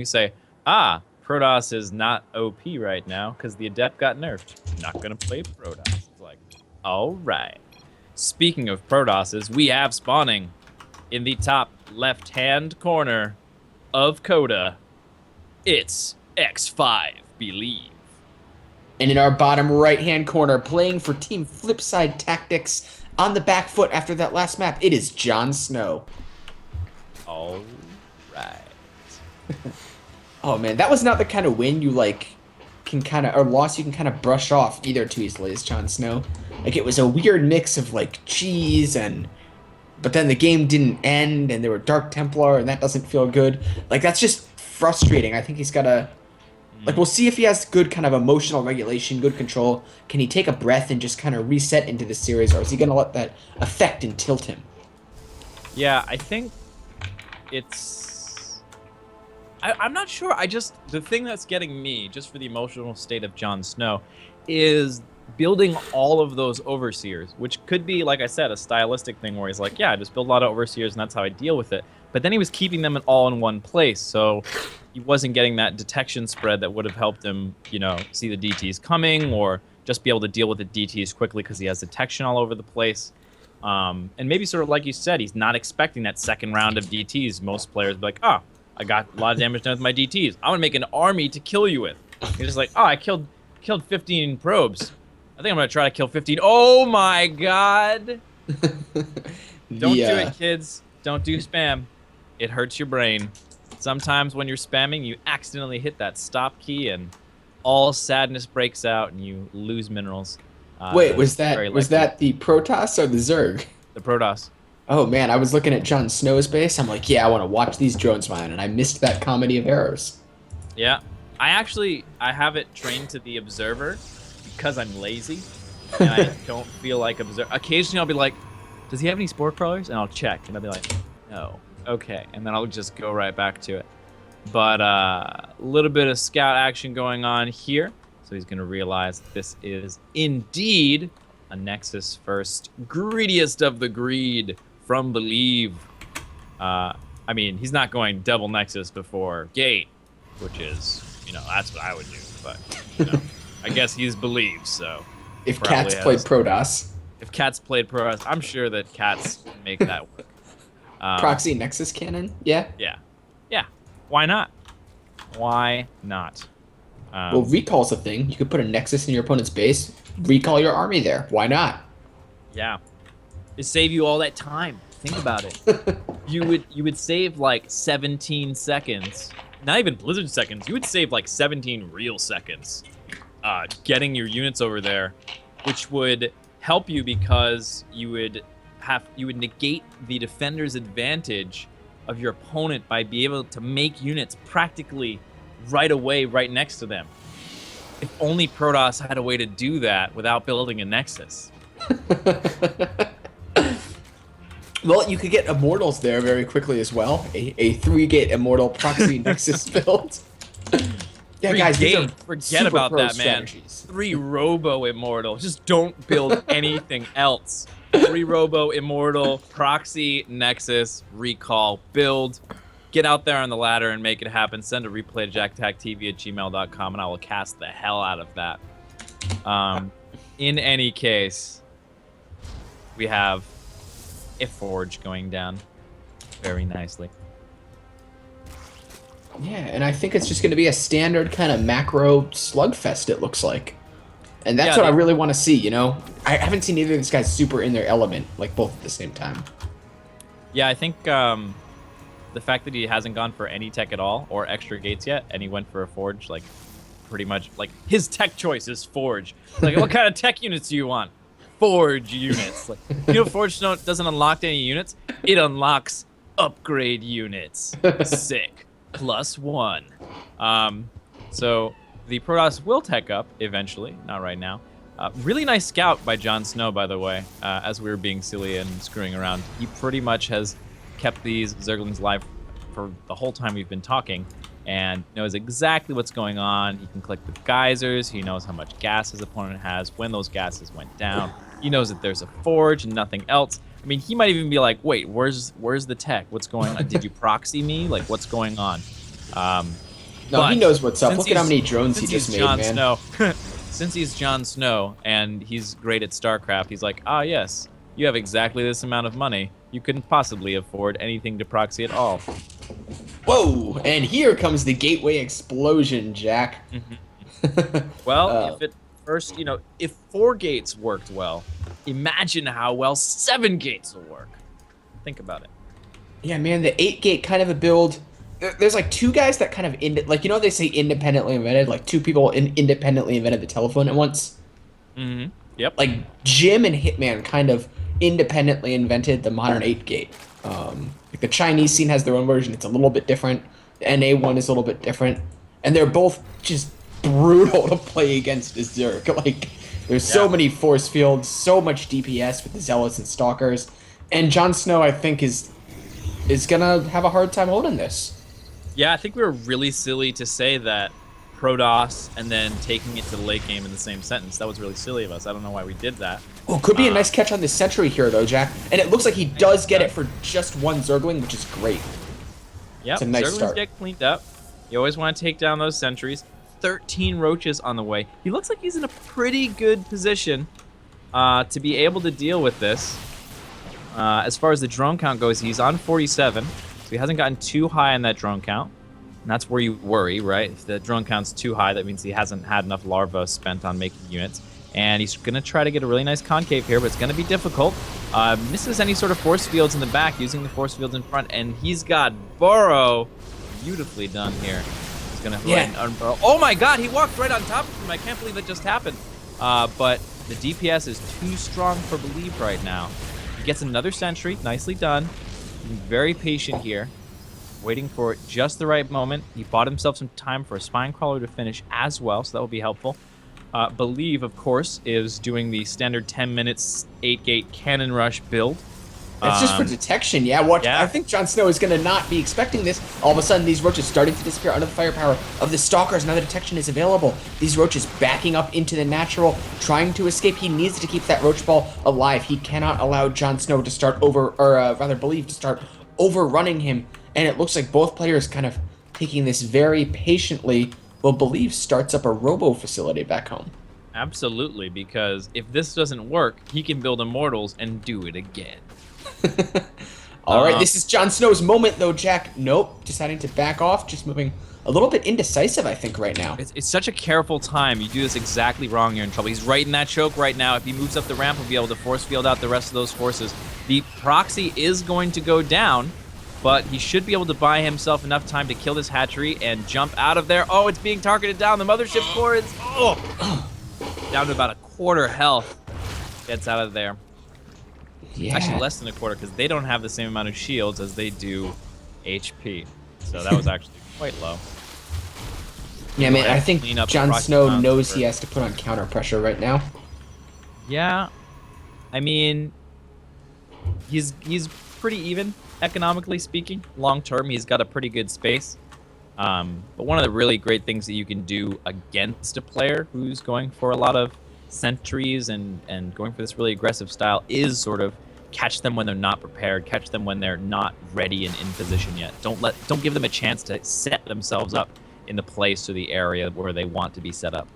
You say, Protoss is not OP right now because the Adept got nerfed. Not going to play Protoss. It's like, all right. Speaking of Protosses, we have spawning in the top left-hand corner of Coda. It's X5, believe. And in our bottom right-hand corner, playing for Team Flipside Tactics on the back foot after that last map, it is JonSnow. All right. Oh man, that was not the kind of win you can kind of, or loss you can kind of brush off either too easily as JonSnow. Like it was a weird mix of like cheese but then the game didn't end and there were Dark Templar and that doesn't feel good. Like that's just frustrating. I think he's gotta, like we'll see if he has good kind of emotional regulation, good control. Can he take a breath and just kind of reset into the series, or is he gonna let that affect and tilt him? Yeah, I think it's... I'm not sure. The thing that's getting me, just for the emotional state of JonSnow, is building all of those overseers, which could be, like I said, a stylistic thing where he's like, yeah, I just build a lot of overseers and that's how I deal with it. But then he was keeping them all in one place, so he wasn't getting that detection spread that would have helped him, see the DTs coming or just be able to deal with the DTs quickly because he has detection all over the place. And maybe sort of like you said, he's not expecting that second round of DTs. Most players be like, I got a lot of damage done with my DTs. I'm gonna make an army to kill you with. He's just like, I killed 15 probes. I think I'm gonna try to kill 15. Oh my god! Don't do it, kids. Don't do spam. It hurts your brain. Sometimes when you're spamming, you accidentally hit that stop key and all sadness breaks out and you lose minerals. Wait, was that the Protoss or the Zerg? The Protoss. Oh man, I was looking at JonSnow's base. I'm like, yeah, I want to watch these drones mine, and I missed that comedy of errors. Yeah, I have it trained to the observer because I'm lazy and I don't feel like observe. Occasionally I'll be like, does he have any spore crawlers? And I'll check, and I'll be like, no, okay, and then I'll just go right back to it. But a little bit of scout action going on here. So he's going to realize this is indeed a Nexus first. Greediest of the greed from Believe. I mean, he's not going double Nexus before Gate, which is, that's what I would do. But, I guess he's Believe, so. If Cats played Protoss. If Cats played Protoss, I'm sure that Cats can make that work. Proxy Nexus cannon? Yeah? Yeah. Yeah. Why not? Why not? Well, recall's a thing. You could put a Nexus in your opponent's base, recall your army there. Why not? Yeah. It save you all that time. Think about it. You would save like 17 seconds. Not even Blizzard seconds. You would save like 17 real seconds getting your units over there, which would help you because you would negate the defender's advantage of your opponent by being able to make units practically right away, right next to them. If only Protoss had a way to do that without building a Nexus. Well, you could get Immortals there very quickly as well. A 3-gate Immortal Proxy Nexus build. Yeah, guys, forget about that, man. 3 Robo Immortal. Just don't build anything else. 3 Robo Immortal, Proxy, Nexus, Recall, build. Get out there on the ladder and make it happen. Send a replay to JaKaTaK@gmail.com and I will cast the hell out of that. In any case, we have a Forge going down very nicely. Yeah, and I think it's just going to be a standard kind of macro slugfest, it looks like. And that's what I really want to see, I haven't seen either of these guys super in their element, like both at the same time. Yeah, I think the fact that he hasn't gone for any tech at all or extra gates yet, and he went for a Forge, like, pretty much, like, his tech choice is Forge. Like, what kind of tech units do you want? Forge units. Like, Forge doesn't unlock any units. It unlocks upgrade units. Sick. +1. So the Protoss will tech up eventually, not right now. Really nice scout by JonSnow, by the way, as we were being silly and screwing around. He pretty much has kept these Zerglings alive for the whole time we've been talking and knows exactly what's going on. He can click the geysers. He knows how much gas his opponent has, when those gases went down. He knows that there's a Forge and nothing else. I mean, he might even be like, wait, where's the tech? What's going on? Did you proxy me? Like, what's going on? No, he But knows what's up. since Look at how he's- many drones he since just he's made, Jon man. Snow, since he's Jon Snow and he's great at StarCraft, he's like, ah, yes, you have exactly this amount of money. You couldn't possibly afford anything to proxy at all. Whoa! And here comes the gateway explosion, Jack. Well, Uh, if it first, if 4 gates worked well, imagine how well 7 gates will work. Think about it. yeah, man, the 8-gate kind of a build. There's like 2 guys that kind of like they say independently invented, like 2 people independently invented the telephone at once. Mm-hmm. Yep. Like Jim and Hitman kind of independently invented the modern 8-gate. Like the Chinese scene has their own version. It's a little bit different. The NA one is a little bit different, and they're both just brutal to play against as Zerg. Like there's so many force fields, so much DPS with the Zealots and Stalkers, and Jon Snow I think is gonna have a hard time holding this. Yeah, I think we were really silly to say that Protoss and then taking it to the late game in the same sentence. That was really silly of us. I don't know why we did that. Oh, could be a nice catch on this sentry here though, Jack. And it looks like he does get it for just 1 Zergling, which is great. Yep, It's a nice Zerglings start. get cleaned up. You always want to take down those sentries. 13 roaches on the way. He looks like he's in a pretty good position to be able to deal with this. As far as the drone count goes, he's on 47, so he hasn't gotten too high on that drone count. And that's where you worry, right? If the drone count's too high, that means he hasn't had enough larvae spent on making units. And he's going to try to get a really nice concave here, but it's going to be difficult. Misses any sort of force fields in the back, using the force fields in front, and he's got Burrow beautifully done here. He's going to go ahead and unburrow. Oh my god, he walked right on top of him. I can't believe it just happened. But the DPS is too strong for Believe right now. He gets another sentry, nicely done. Being very patient here, waiting for just the right moment. He bought himself some time for a spine crawler to finish as well, so that will be helpful. Believe, of course, is doing the standard 10 minutes 8-gate cannon rush build. That's just for detection, yeah. I think Jon Snow is going to not be expecting this. All of a sudden, these roaches starting to disappear under the firepower of the Stalkers. Now the detection is available. These roaches backing up into the natural, trying to escape. He needs to keep that roach ball alive. He cannot allow Jon Snow to start Believe to start overrunning him. And it looks like both players kind of taking this very patiently. Well, Believe starts up a robo facility back home. Absolutely, because if this doesn't work, he can build Immortals and do it again. All right, this is Jon Snow's moment, though, Jack. Nope, deciding to back off, just moving a little bit indecisive, I think, right now. It's such a careful time. You do this exactly wrong, you're in trouble. He's right in that choke right now. If he moves up the ramp, he'll be able to force field out the rest of those forces. The proxy is going to go down, but he should be able to buy himself enough time to kill this hatchery and jump out of there. Oh, it's being targeted down. The mothership core is down to about a quarter health. Gets out of there. Yeah. Actually, less than a quarter, because they don't have the same amount of shields as they do HP. So that was actually quite low. Yeah, man, I think Clean up Jon proxy Snow mounts knows for- he has to put on counter pressure right now. Yeah, I mean, he's pretty even, economically speaking. Long term, he's got a pretty good space. But one of the really great things that you can do against a player who's going for a lot of sentries and going for this really aggressive style is sort of catch them when they're not prepared, catch them when they're not ready and in position yet. Don't give them a chance to set themselves up in the place or the area where they want to be set up.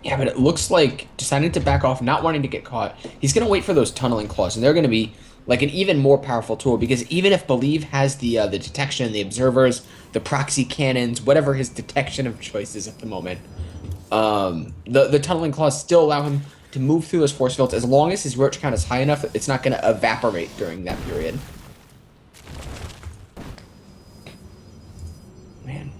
Yeah, but it looks like deciding to back off, not wanting to get caught. He's going to wait for those tunneling claws, and they're going to be like an even more powerful tool, because even if Believe has the detection, the observers, the proxy cannons, whatever his detection of choice is at the moment, the tunneling claws still allow him to move through those force fields as long as his roach count is high enough that it's not going to evaporate during that period. Man.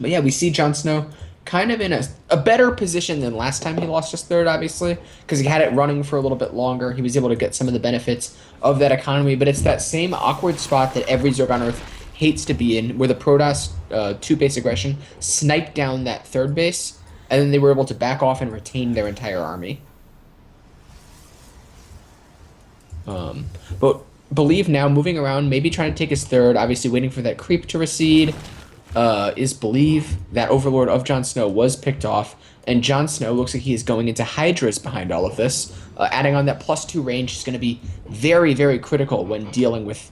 But yeah, we see Jon Snow kind of in a better position than last time he lost his third, obviously, because he had it running for a little bit longer. He was able to get some of the benefits of that economy, but it's that same awkward spot that every Zerg on Earth hates to be in, where the Protoss, 2-base aggression, sniped down that third base, and then they were able to back off and retain their entire army. But Believe now moving around, maybe trying to take his third, obviously waiting for that creep to recede. Is Believe that Overlord of Jon Snow was picked off. And JonSnow looks like he is going into Hydras behind all of this. Adding on that +2 range is going to be very, very critical when dealing with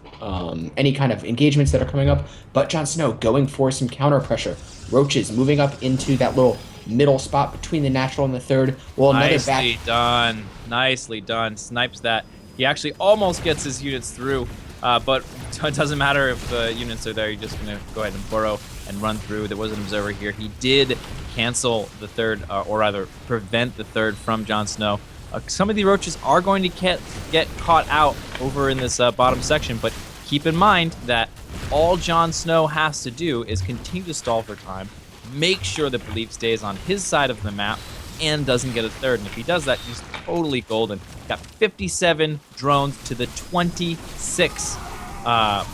any kind of engagements that are coming up. But JonSnow going for some counter pressure. Roaches moving up into that little middle spot between the natural and the third. Well, another Nicely done. Nicely done. Snipes that. He actually almost gets his units through, but it doesn't matter if the units are there. You're just going to go ahead and burrow and run through. There was an observer here. He did cancel the third, or rather prevent the third from JonSnow. Some of the roaches are going to get caught out over in this bottom section, but keep in mind that all JonSnow has to do is continue to stall for time, make sure that Belief stays on his side of the map, and doesn't get a third. And if he does that, he's totally golden. Got 57 drones to the 26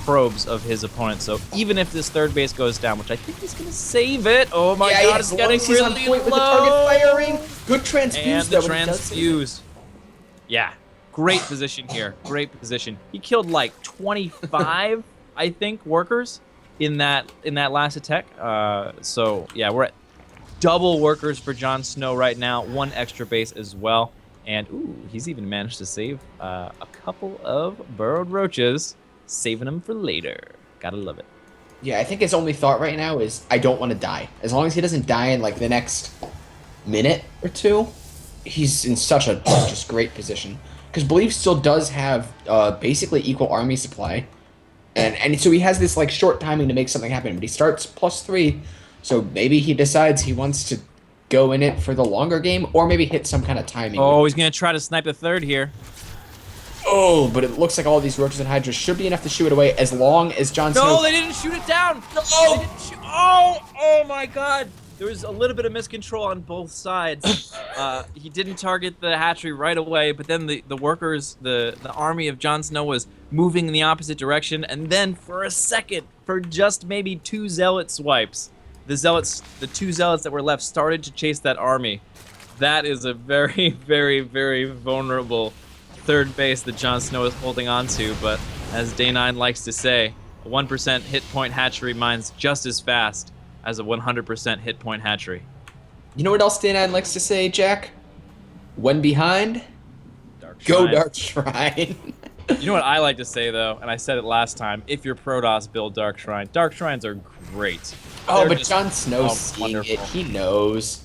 probes of his opponent. So even if this third base goes down, which I think he's going to save it. Oh my god, it's getting really on point low. With the target firing. Good transfuse. And the transfuse. Yeah, great position here. Great position. He killed like 25, I think, workers in that last attack. So yeah, we're at double workers for JonSnow right now. One extra base as well. And ooh, he's even managed to save a couple of burrowed roaches, saving them for later. Gotta love it. Yeah, I think his only thought right now is, I don't want to die. As long as he doesn't die in like the next minute or two, he's in such a just great position. Because Belief still does have basically equal army supply. And so he has this like short timing to make something happen. But he starts +3, so maybe he decides he wants to go in it for the longer game, or maybe hit some kind of timing. Oh, he's gonna try to snipe the third here. Oh, but it looks like all these roaches and hydras should be enough to shoot it away as long as JonSnow... No, they didn't shoot it down! No! They didn't shoot... Oh my god! There was a little bit of miscontrol on both sides. He didn't target the hatchery right away, but then the workers, the army of JonSnow was moving in the opposite direction, and then for a second, for just maybe 2 zealot swipes, the 2 zealots that were left started to chase that army. That is a very, very, very vulnerable third base that JonSnow is holding on to, but as Day9 likes to say, a 1% hit point hatchery mines just as fast as a 100% hit point hatchery. You know what else Day9 likes to say, Jack? When behind, Dark go Shrine. Dark Shrine. You know what I like to say, though, and I said it last time, if you're Protoss, build Dark Shrine. Dark Shrines are great. Oh, They're but just- JonSnow's seeing wonderful. it. He knows.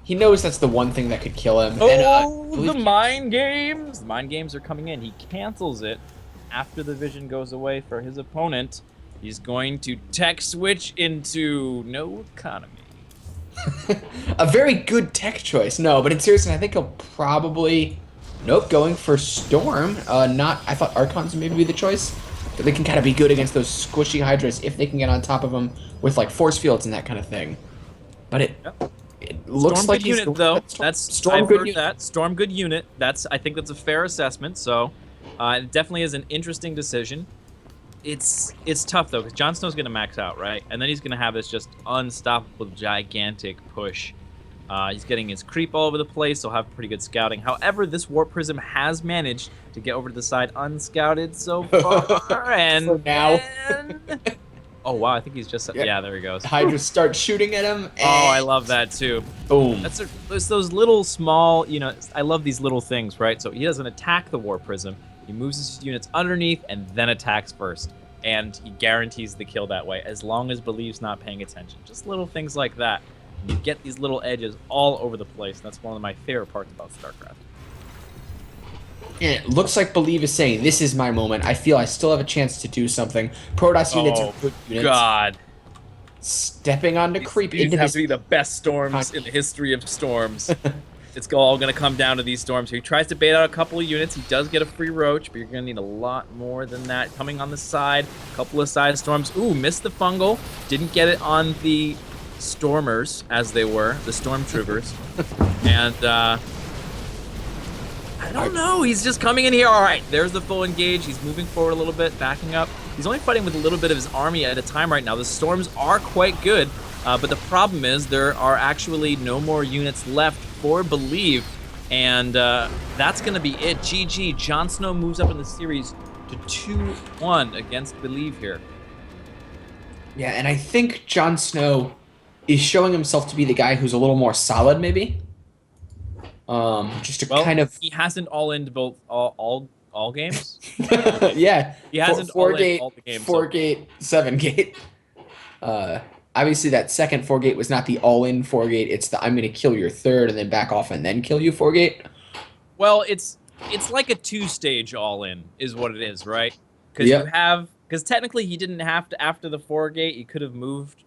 He knows that's the one thing that could kill him. Oh, And, the mind games! The mind games are coming in. He cancels it after the vision goes away for his opponent. He's going to tech switch into no economy. a very good tech choice. No, but in seriousness, I think he'll probably... Nope, going for Storm. I thought Archons would maybe be the choice. But they can kind of be good against those squishy Hydras if they can get on top of them with like force fields and that kind of thing. But it looks Storm like good he's unit, though. That's Storm I've good heard unit. that. Storm good unit. I think that's a fair assessment. So it definitely is an interesting decision. It's tough though, because JonSnow's gonna max out, right? And then he's gonna have this just unstoppable, gigantic push. He's getting his creep all over the place. He'll have pretty good scouting. However, this Warp Prism has managed to get over to the side unscouted so far. And For now. oh wow, I think he's just yeah. There he goes. Hydras start shooting at him. Oh, I love that too. Boom. It's those little small, I love these little things, right? So he doesn't attack the Warp Prism. He moves his units underneath and then attacks first. And he guarantees the kill that way, as long as Belief's not paying attention. Just little things like that. You get these little edges all over the place. That's one of my favorite parts about StarCraft. And it looks like Believe is saying, this is my moment. I feel I still have a chance to do Protoss units are good units. God. Stepping on the creep These into have this. to be the best storms in the history of storms. It's all going to come down to these storms. He tries to bait out a couple of units. He does get a free roach, but you're going to need a lot more than that. Coming on the side, a couple of side storms. Ooh, missed the fungal. Didn't get it on the stormers, as they were, the stormtroopers. And, I don't know. He's just coming in here. All right, there's the full engage. He's moving forward a little bit, backing up. He's only fighting with a little bit of his army at a time right now. The storms are quite good, but the problem is there are actually no more units left for Believe, and that's going to be it. GG. JonSnow moves up in the series to 2-1 against Believe here. Yeah, and I think JonSnow is showing himself to be the guy who's a little more solid, maybe. Just to Well, kind of, he hasn't all in both all games. yeah, He hasn't four all in gate, all the games so four far. gate, 7 gate. Uh, Obviously that second 4 gate was not the all-in 4 gate. It's the I'm gonna kill your third and then back off and then kill you 4 gate. Well, it's like a two-stage all-in is what it is, right? Yep. Because technically he didn't have to after the 4 gate. He could have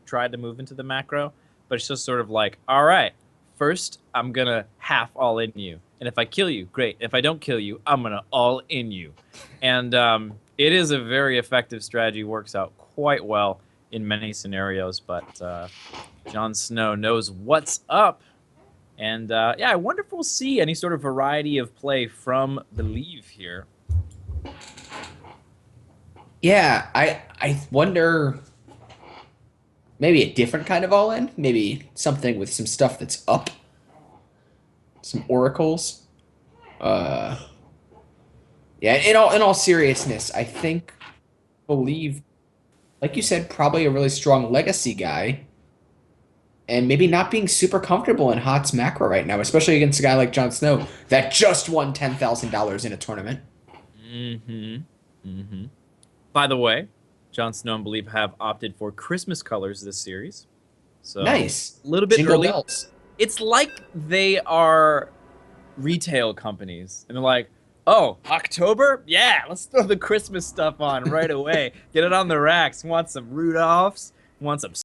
tried to move into the macro, but it's just sort of like, all right, first I'm gonna half all in you, and if I kill you, great. If I don't kill you, I'm gonna all in you, and it is a very effective strategy. Works out quite well in many scenarios, but JonSnow knows what's up. And yeah, I wonder if we'll see any sort of variety of play from Believe here. Yeah, I wonder maybe a different kind of all-in, maybe something with some stuff that's up, some oracles. Uh, yeah, in all seriousness, I think believe, like you said, probably a really strong legacy guy, and maybe not being super comfortable in Hot's macro right now, especially against a guy like Jon Snow that just won $10,000 in a tournament. Mm-hmm. Mm-hmm. By the way, JonSnow and Believe have opted for Christmas colors this series. So Nice. a little bit Jingle early. bells. It's like they are retail companies. And they're like, oh, October? Yeah, let's throw the Christmas stuff on right away. Get it on the racks. Want some Rudolphs? Want some